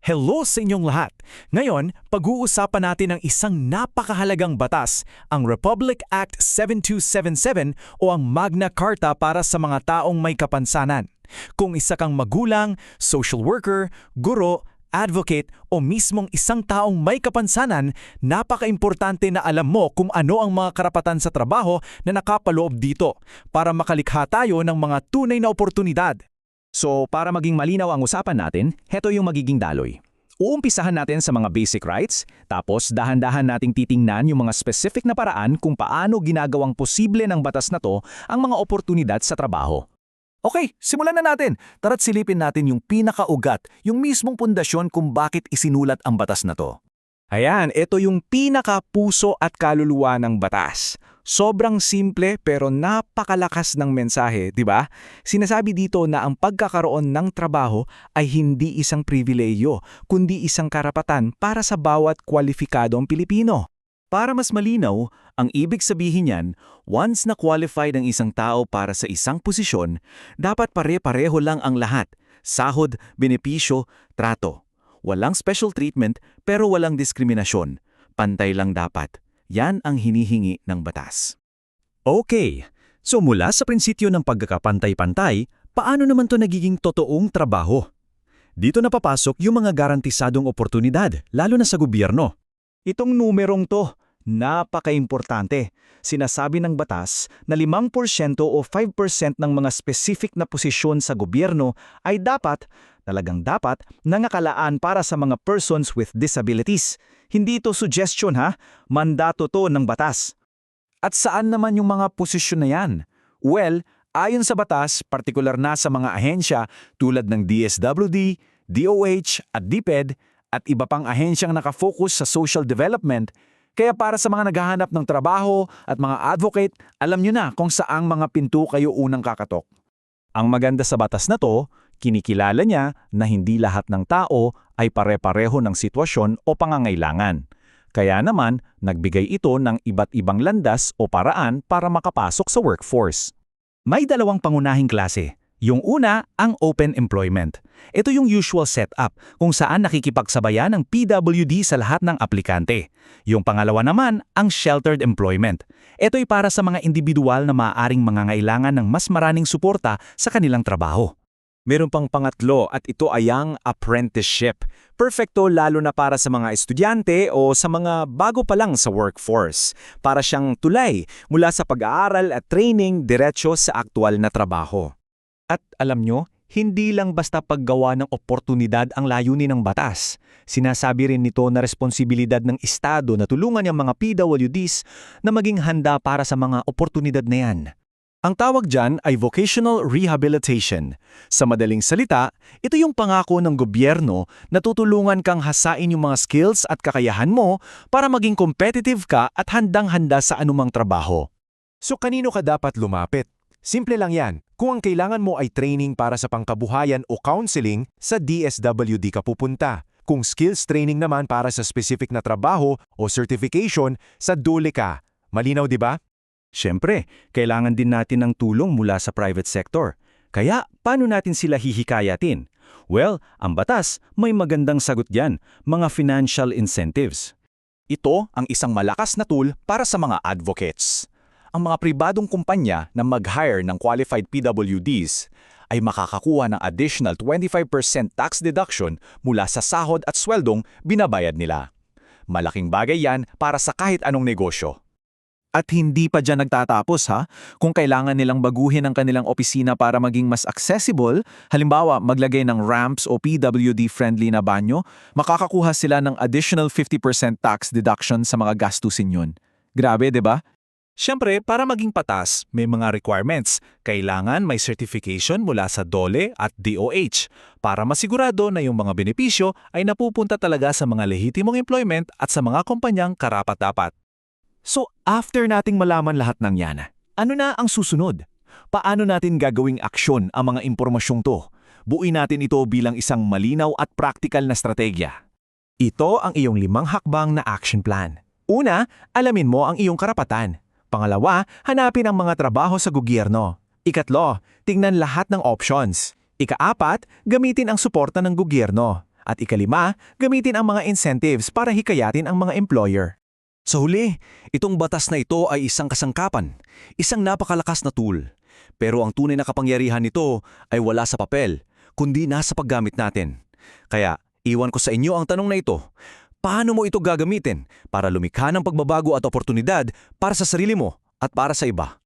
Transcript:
Hello sa inyong lahat! Ngayon, pag-uusapan natin ang isang napakahalagang batas, ang Republic Act 7277 o ang Magna Carta para sa mga taong may kapansanan. Kung isa kang magulang, social worker, guro, advocate o mismong isang taong may kapansanan, napaka-importante na alam mo kung ano ang mga karapatan sa trabaho na nakapaloob dito para makalikha tayo ng mga tunay na oportunidad. So, para maging malinaw ang usapan natin, heto yung magiging daloy. Uumpisahan natin sa mga basic rights, tapos dahan-dahan nating titingnan yung mga specific na paraan kung paano ginagawang posible ng batas na to ang mga oportunidad sa trabaho. Okay, simulan na natin. Tara't silipin natin yung pinakaugat, yung mismong pundasyon kung bakit isinulat ang batas na to. Ayan, ito yung pinaka-puso at kaluluwa ng batas. Sobrang simple pero napakalakas ng mensahe, di ba? Sinasabi dito na ang pagkakaroon ng trabaho ay hindi isang pribileyo, kundi isang karapatan para sa bawat kwalifikadong Pilipino. Para mas malinaw, ang ibig sabihin niyan, once na qualified ang isang tao para sa isang posisyon, dapat pare-pareho lang ang lahat. Sahod, benepisyo, trato. Walang special treatment pero walang diskriminasyon. Pantay lang dapat. Yan ang hinihingi ng batas. Okay, so mula sa prinsipyo ng pagkakapantay-pantay, paano naman to nagiging totoong trabaho? Dito na papasok yung mga garantisadong oportunidad, lalo na sa gobyerno. Itong numerong to, napaka-importante. Sinasabi ng batas na 5% o 5% ng mga specific na posisyon sa gobyerno ay talagang dapat, nangakalaan para sa mga persons with disabilities. Hindi ito suggestion ha, mandato to ng batas. At saan naman yung mga posisyon na yan? Well, ayon sa batas, partikular na sa mga ahensya tulad ng DSWD, DOH at DepEd at iba pang ahensyang nakafocus sa social development. Kaya para sa mga naghahanap ng trabaho at mga advocate, alam nyo na kung saang mga pinto kayo unang kakatok. Ang maganda sa batas na to, kinikilala niya na hindi lahat ng tao ay pare-pareho ng sitwasyon o pangangailangan. Kaya naman, nagbigay ito ng iba't ibang landas o paraan para makapasok sa workforce. May dalawang pangunahing klase. Yung una, ang open employment. Ito yung usual setup kung saan nakikipagsabayan ng PWD sa lahat ng aplikante. Yung pangalawa naman, ang sheltered employment. Ito'y para sa mga individual na maaaring mangangailangan ng mas maraming suporta sa kanilang trabaho. Meron pang pangatlo at ito ay ang apprenticeship. Perfecto lalo na para sa mga estudyante o sa mga bago pa lang sa workforce. Para siyang tulay mula sa pag-aaral at training diretso sa aktual na trabaho. At alam nyo, hindi lang basta paggawa ng oportunidad ang layunin ng batas. Sinasabi rin nito na responsibilidad ng Estado na tulungan yung mga PWDs na maging handa para sa mga oportunidad na yan. Ang tawag dyan ay vocational rehabilitation. Sa madaling salita, ito yung pangako ng gobyerno na tutulungan kang hasain yung mga skills at kakayahan mo para maging competitive ka at handang-handa sa anumang trabaho. So kanino ka dapat lumapit? Simple lang yan. Kung ang kailangan mo ay training para sa pangkabuhayan o counseling, sa DSWD ka pupunta. Kung skills training naman para sa specific na trabaho o certification, sa DULE ka. Malinaw, di ba? Siyempre, kailangan din natin ng tulong mula sa private sector. Kaya, paano natin sila hihikayatin? Well, ang batas, may magandang sagot diyan, mga financial incentives. Ito ang isang malakas na tool para sa mga advocates. Ang mga pribadong kumpanya na mag-hire ng qualified PWDs ay makakakuha ng additional 25% tax deduction mula sa sahod at sweldong binabayad nila. Malaking bagay yan para sa kahit anong negosyo. At hindi pa dyan nagtatapos ha, kung kailangan nilang baguhin ang kanilang opisina para maging mas accessible, halimbawa maglagay ng ramps o PWD-friendly na banyo, makakakuha sila ng additional 50% tax deduction sa mga gastusin yun. Grabe, di ba? Siyempre, para maging patas, may mga requirements. Kailangan may certification mula sa DOLE at DOH para masigurado na yung mga benepisyo ay napupunta talaga sa mga lehitimong employment at sa mga kumpanyang karapat-dapat. So, after nating malaman lahat ng yan, ano na ang susunod? Paano natin gagawing aksyon ang mga impormasyong to? Buuin natin ito bilang isang malinaw at praktikal na estrategya. Ito ang iyong 5 hakbang na action plan. Una, alamin mo ang iyong karapatan. Pangalawa, hanapin ang mga trabaho sa gobyerno. Ikatlo, tingnan lahat ng options. Ika-4, gamitin ang suporta ng gobyerno. At ikalima, gamitin ang mga incentives para hikayatin ang mga employer. Sa huli, itong batas na ito ay isang kasangkapan, isang napakalakas na tool. Pero ang tunay na kapangyarihan nito ay wala sa papel, kundi nasa paggamit natin. Kaya, iwan ko sa inyo ang tanong na ito. Paano mo ito gagamitin para lumikha ng pagbabago at oportunidad para sa sarili mo at para sa iba?